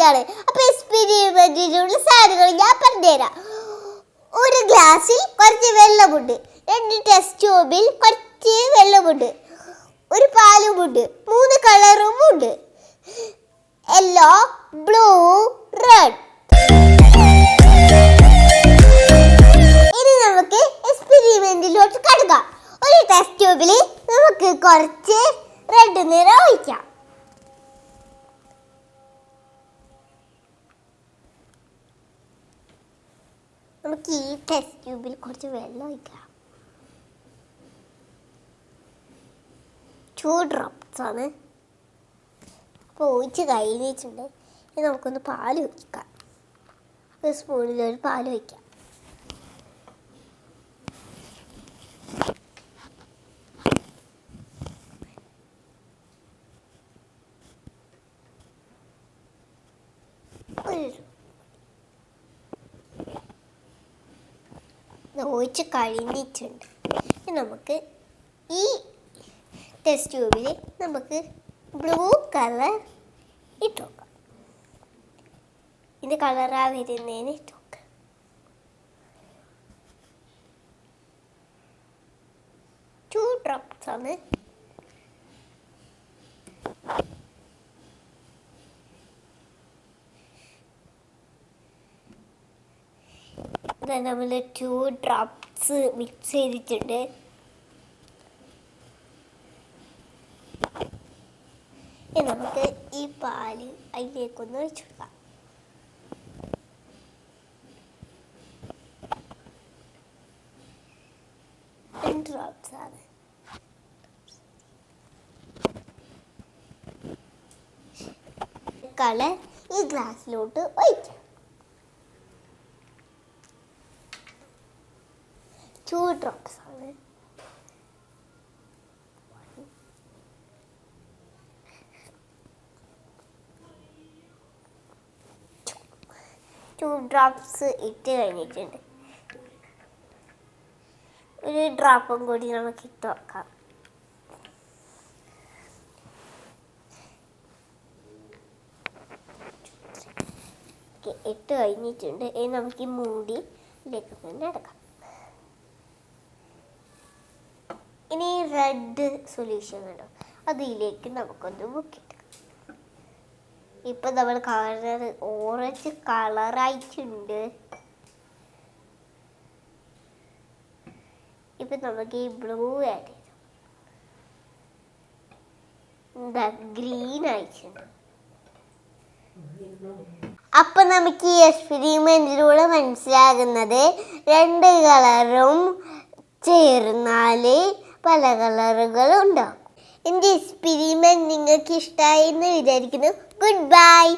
Experiment ആണ്. അപ്പോൾ എക്സ്പെരിമെൻറ്റിനുള്ള സാധനങ്ങൾ ഞാൻ പറഞ്ഞുതരാം. ഒരു ഗ്ലാസ്സിൽ കുറച്ച് വെള്ളമുണ്ട്, 2 ടെസ്റ്റ് ട്യൂബിൽ കുറച്ച് വെള്ളമുണ്ട്, ഒരു പാലുമുണ്ട്, 3 കളറുമുണ്ട്, യെല്ലോ, ബ്ലൂ, റെഡ്. ഇനി നമുക്ക് എക്സ്പെരിമെൻറ്റിലോട്ട് കടക്കാം. ഒരു ടെസ്റ്റ് ട്യൂബിൽ നമുക്ക് കുറച്ച് റെഡ് നിറം ഒഴിക്കാം. നമുക്ക് ഈ ടെസ്റ്റ് ട്യൂബിൽ കുറച്ച് വെള്ളം ഒഴിക്കാം. 2 ഡ്രോപ്സ് ആണ്. അപ്പോൾ ഒഴിച്ച് കഴിഞ്ഞിട്ടുണ്ട്. ഇനി നമുക്കൊന്ന് പാൽ ഒഴിക്കാം. ഒരു സ്പൂണിലൊരു പാൽ ഒഴിക്കാം. ഒഴിച്ച് കഴിഞ്ഞിട്ടുണ്ട്. നമുക്ക് ഈ ടെസ്റ്റ് ട്യൂബിൽ നമുക്ക് ബ്ലൂ കളർ ഇട്ട് നോക്കാം. ഇത് കളറാ വരുന്നതിന് ഇട്ട് നോക്കാം. ടു ഡ്രോപ്സ് ആണ്. നമ്മൾ 2 ഡ്രോപ്സ് മിക്സ് ചെയ്തിട്ടുണ്ട്. നമുക്ക് ഈ പാല് അതിലേക്കൊന്ന് ഒഴിച്ചു കൊടുക്കാം. ഡ്രോപ്സ് ആണ്. കളർ ഈ ഗ്ലാസ്സിലോട്ട് ഒഴിക്കാം. 2 ഡ്രോപ്സ് ആണ്. ഡ്രോപ്സ് ഇട്ട് കഴിഞ്ഞിട്ടുണ്ട്. ഒരു ഡ്രോപ്പും കൂടി നമുക്ക് ഇട്ട് വെക്കാം. ഇട്ട് കഴിഞ്ഞിട്ടുണ്ട്. ഇനി നമുക്ക് ഈ മൂടിയിലേക്ക് തന്നെ എടുക്കാം. ഇനി റെഡ് സൊല്യൂഷൻ ഉണ്ടോ, അതിലേക്ക് നമുക്കൊന്ന് മുക്കിയിട്ട് ഇപ്പം നമ്മൾ കളർ ഓറഞ്ച് കളറായിട്ടുണ്ട്. ഇപ്പം നമുക്ക് ഈ ബ്ലൂ ആഡ് ചെയ്തു. ഗ്രീൻ ആയിട്ടുണ്ട്. അപ്പം നമുക്ക് ഈ എക്സ്പെരിമെൻറ്റിലൂടെ മനസ്സിലാകുന്നത് 2 കളറും ചേർന്നാൽ പല കളറുകൾ ഉണ്ടാകും. എൻ്റെ എക്സ്പെരിമെൻറ്റ് നിങ്ങൾക്ക് ഇഷ്ടമായി എന്ന് വിചാരിക്കുന്നു. Good bye.